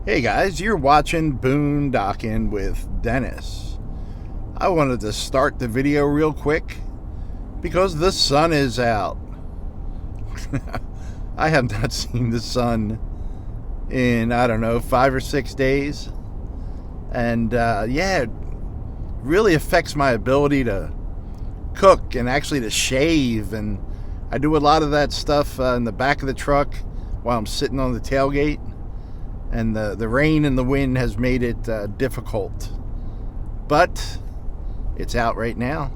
Hey guys, you're watching Boondocking with Dennis. I wanted to start the video real quick because the sun is out. I have not seen the sun in, 5 or 6 days. And it really affects my ability to cook and actually to shave. And I do a lot of that stuff in the back of the truck while I'm sitting on the tailgate. And the rain and the wind has made it difficult. But it's out right now.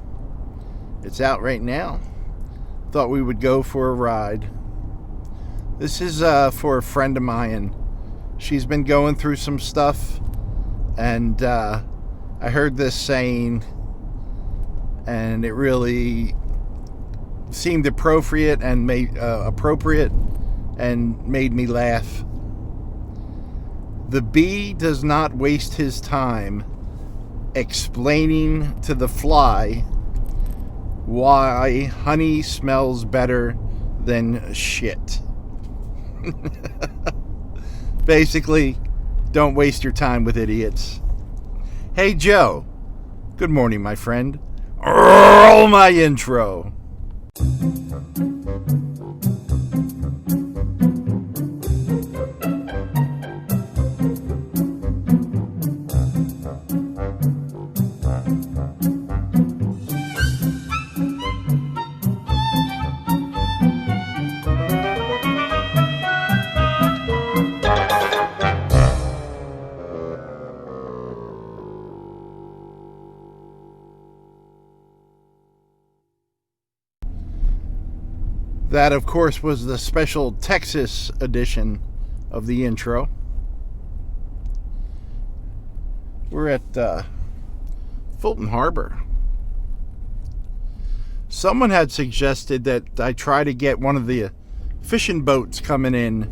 Thought we would go for a ride. This is for a friend of mine. She's been going through some stuff. And I heard this saying. And it really seemed appropriate and made me laugh. The bee does not waste his time explaining to the fly why honey smells better than shit. Basically, don't waste your time with idiots. Hey Joe, good morning, my friend. Roll my intro. That, of course, was the special Texas edition of the intro. We're at Fulton Harbor. Someone had suggested that I try to get one of the fishing boats coming in,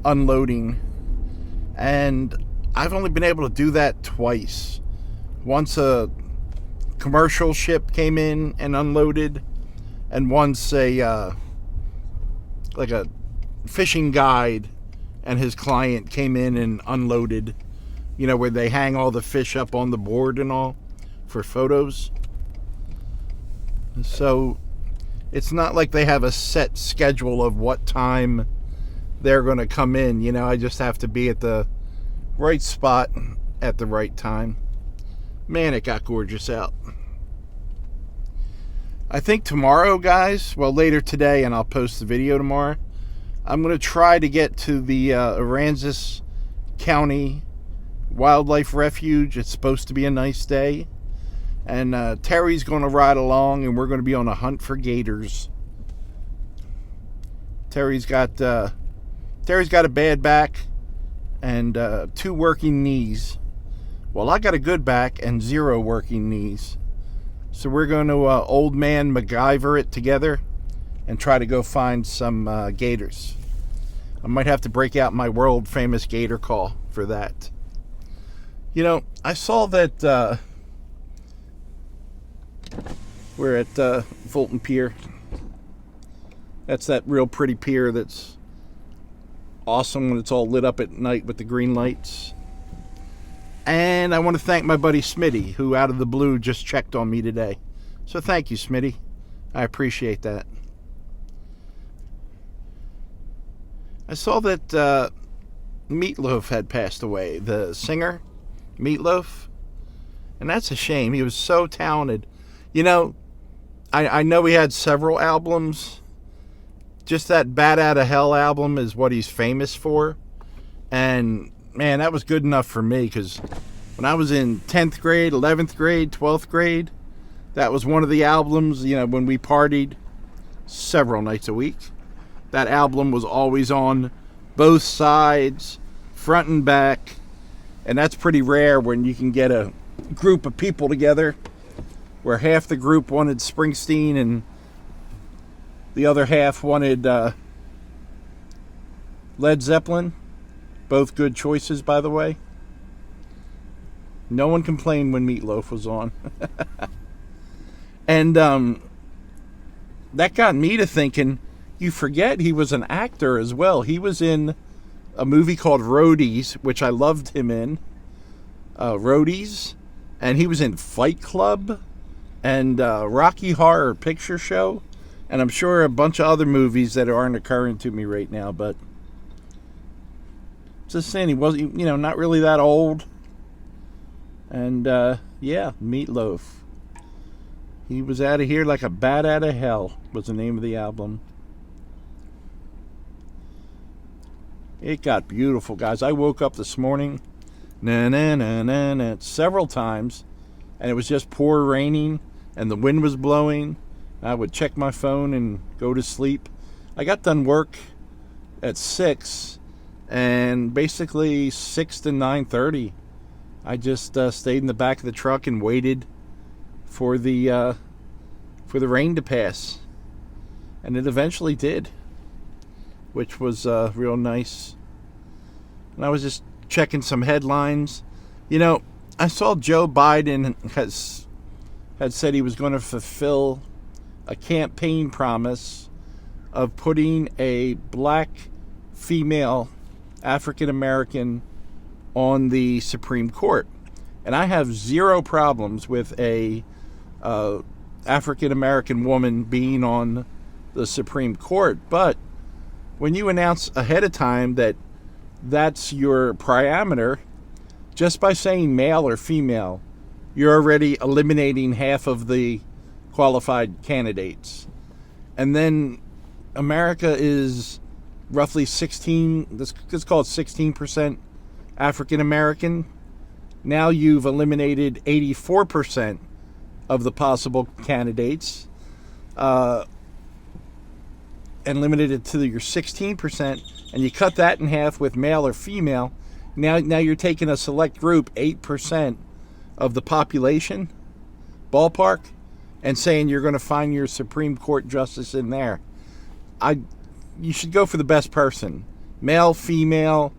unloading. And I've only been able to do that twice. Once a commercial ship came in and unloaded, and once a fishing guide and his client came in and unloaded, where they hang all the fish up on the board and all for photos. So it's not like they have a set schedule of what time they're going to come in. I just have to be at the right spot at the right time. Man, it got gorgeous out. I think tomorrow, guys, later today, and I'll post the video tomorrow, I'm going to try to get to the Aransas County Wildlife Refuge. It's supposed to be a nice day. And Terry's going to ride along, and we're going to be on a hunt for gators. Terry's got a bad back and 2 working knees. Well, I got a good back and 0 working knees. So we're going to old man MacGyver it together and try to go find some gators. I might have to break out my world famous gator call for that. I saw that we're at Fulton Pier. That's that real pretty pier that's awesome when it's all lit up at night with the green lights. And I want to thank my buddy Smitty, who out of the blue just checked on me today. So thank you, Smitty. I appreciate that. I saw that Meatloaf had passed away, the singer, Meatloaf. And that's a shame. He was so talented. I know he had several albums. Just that Bat Outta Hell album is what he's famous for. And man, that was good enough for me, because when I was in 10th grade, 11th grade, 12th grade, that was one of the albums, when we partied several nights a week. That album was always on both sides, front and back, and that's pretty rare when you can get a group of people together where half the group wanted Springsteen and the other half wanted Led Zeppelin. Both good choices, by the way. No one complained when Meatloaf was on. And that got me to thinking, you forget he was an actor as well. He was in a movie called Roadies, which I loved him in. Roadies, and he was in Fight Club and Rocky Horror Picture Show, and I'm sure a bunch of other movies that aren't occurring to me right now, but just saying, he wasn't, not really that old. And yeah, Meatloaf. He was out of here like a bat out of hell was the name of the album. It got beautiful, guys. I woke up this morning, several times, and it was just poor raining, and the wind was blowing. I would check my phone and go to sleep. I got done work at 6, and basically 6 to 9:30, I just stayed in the back of the truck and waited for the rain to pass, and it eventually did, which was real nice. And I was just checking some headlines. I saw Joe Biden had said he was going to fulfill a campaign promise of putting a black female African American on the Supreme Court. And I have zero problems with a African American woman being on the Supreme Court. But when you announce ahead of time that that's your parameter, just by saying male or female, you're already eliminating half of the qualified candidates. And then America is roughly 16, let's call it 16% African American. Now you've eliminated 84% of the possible candidates, and limited it to your 16%, and you cut that in half with male or female. Now you're taking a select group, 8% of the population, ballpark, and saying you're going to find your Supreme Court justice in there. You should go for the best person, male, female.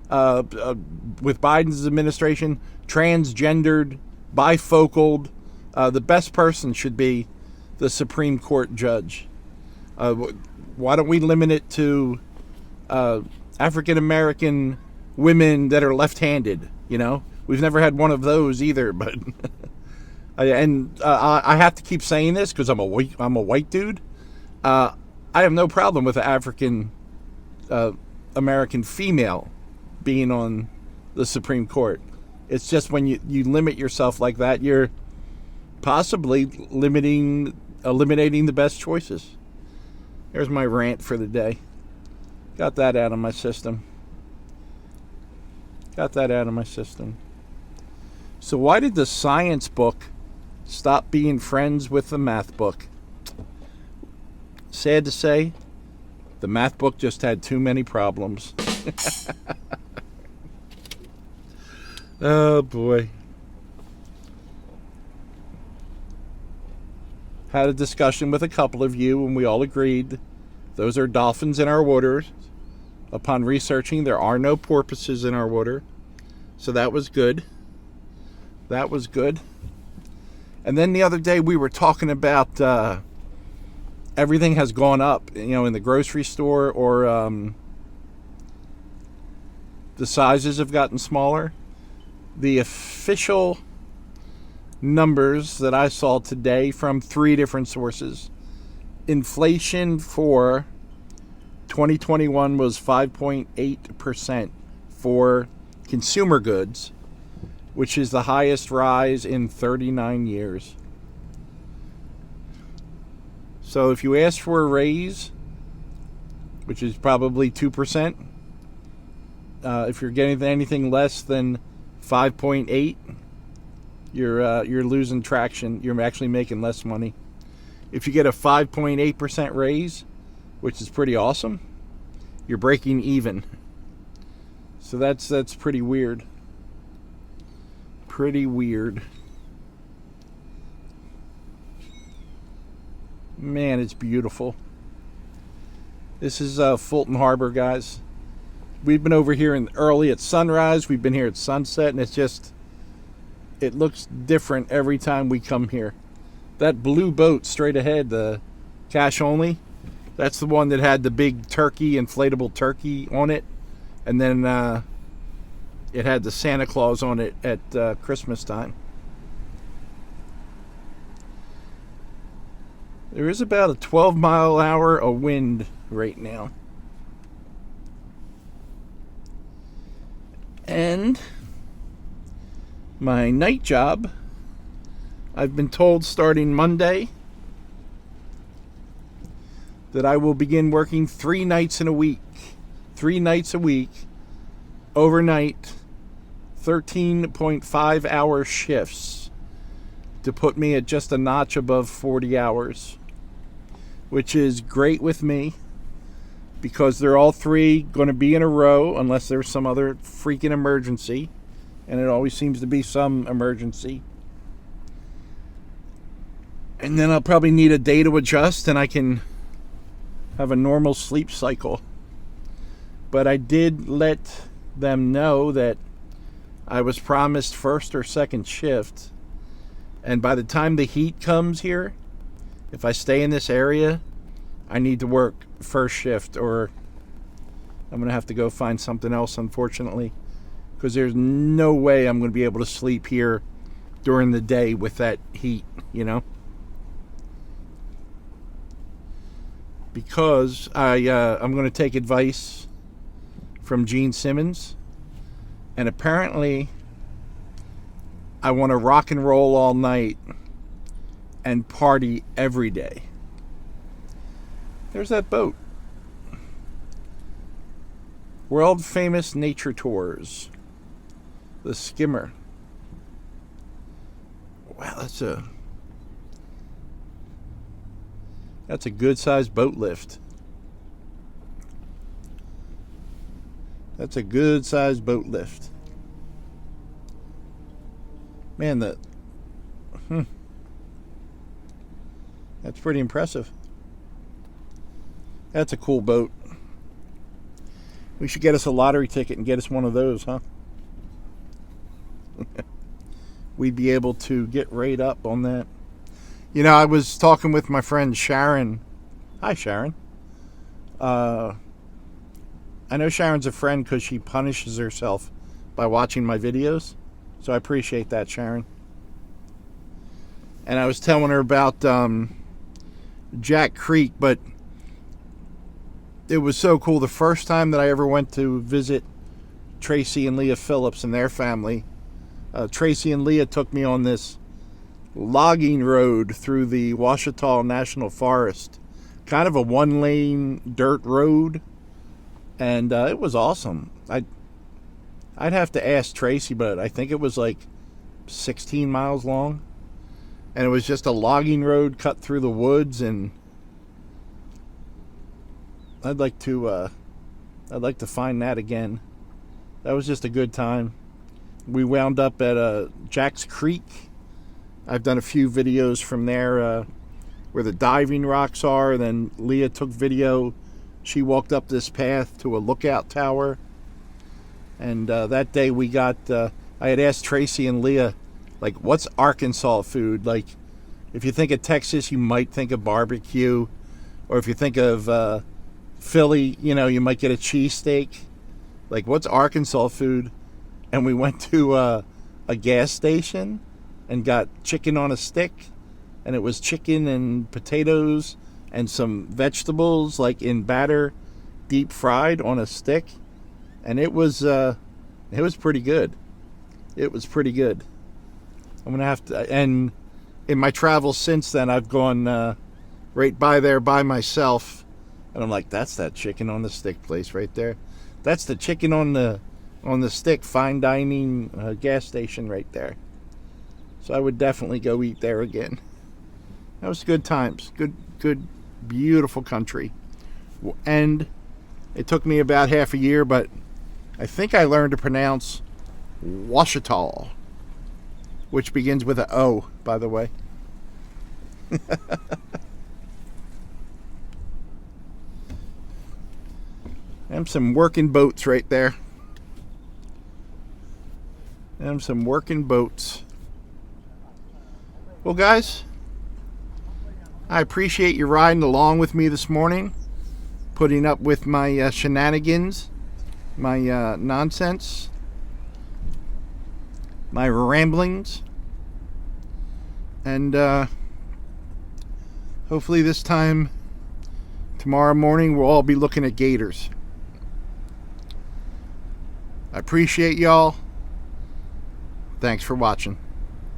With Biden's administration, transgendered, bifocal, the best person should be the Supreme Court judge. Why don't we limit it to African American women that are left-handed? We've never had one of those either. But I have to keep saying this because I'm a white dude. I have no problem with an African American female being on the Supreme Court. It's just when you limit yourself like that, you're possibly eliminating the best choices. There's my rant for the day. Got that out of my system. So why did the science book stop being friends with the math book? Sad to say, the math book just had too many problems. Oh boy. Had a discussion with a couple of you, and we all agreed those are dolphins in our waters. Upon researching, there are no porpoises in our water. So that was good. And then the other day we were talking about everything has gone up, in the grocery store, or the sizes have gotten smaller. The official numbers that I saw today from 3 different sources, inflation for 2021 was 5.8% for consumer goods, which is the highest rise in 39 years. So if you ask for a raise, which is probably 2%, if you're getting anything less than 5.8, you're losing traction. You're actually making less money. If you get a 5.8% raise, which is pretty awesome, you're breaking even. So that's pretty weird. Man, it's beautiful. This is Fulton Harbor, guys. We've been over here early at sunrise. We've been here at sunset, and it looks different every time we come here. That blue boat straight ahead, the cash only, that's the one that had the big turkey, inflatable turkey on it. And then it had the Santa Claus on it at Christmas time. There is about a 12-mile-an-hour of wind right now. And my night job, I've been told starting Monday that I will begin working 3 nights in a week. 3 nights a week, overnight, 13.5-hour shifts to put me at just a notch above 40 hours, which is great with me because they're all 3 going to be in a row unless there's some other freaking emergency, and it always seems to be some emergency. And then I'll probably need a day to adjust and I can have a normal sleep cycle. But I did let them know that I was promised first or second shift, and by the time the heat comes here, if I stay in this area, I need to work first shift, or I'm going to have to go find something else, unfortunately, because there's no way I'm going to be able to sleep here during the day with that heat, you know? Because I'm going to take advice from Gene Simmons, and apparently I want to rock and roll all night and party every day. There's that boat. World famous nature tours. The Skimmer. Wow, that's a good sized boat lift. That's a good sized boat lift. Man, that's pretty impressive. That's a cool boat. We should get us a lottery ticket and get us one of those, huh? We'd be able to get right up on that. You know, I was talking with my friend Sharon. Hi, Sharon. I know Sharon's a friend because she punishes herself by watching my videos. So I appreciate that, Sharon. And I was telling her about Jack Creek, but it was so cool. The first time that I ever went to visit Tracy and Leah Phillips and their family, Tracy and Leah took me on this logging road through the Ouachita National Forest. Kind of a 1-lane dirt road. And it was awesome. I'd have to ask Tracy, but I think it was like 16 miles long. And it was just a logging road cut through the woods, and I'd like to find that again. That was just a good time. We wound up at Jack's Creek. I've done a few videos from there where the diving rocks are. Then Leah took video. She walked up this path to a lookout tower. And that day we got, I had asked Tracy and Leah, like, what's Arkansas food? Like, if you think of Texas, you might think of barbecue. Or if you think of Philly, you know, you might get a cheesesteak. Like, what's Arkansas food? And we went to a gas station and got chicken on a stick. And it was chicken and potatoes and some vegetables, like in batter, deep fried on a stick. And it was pretty good. It was pretty good. I'm going to have to... And in my travels since then, I've gone right by there by myself. And I'm like, that's that chicken on the stick place right there. That's the chicken on the stick fine dining gas station right there. So I would definitely go eat there again. That was good times. Good, beautiful country. And it took me about half a year, but I think I learned to pronounce Ouachita, which begins with an O, by the way. And some working boats right there. And some working boats. Well, guys, I appreciate you riding along with me this morning, putting up with my shenanigans my nonsense, my ramblings, and hopefully this time tomorrow morning we'll all be looking at gators. I appreciate y'all. Thanks for watching.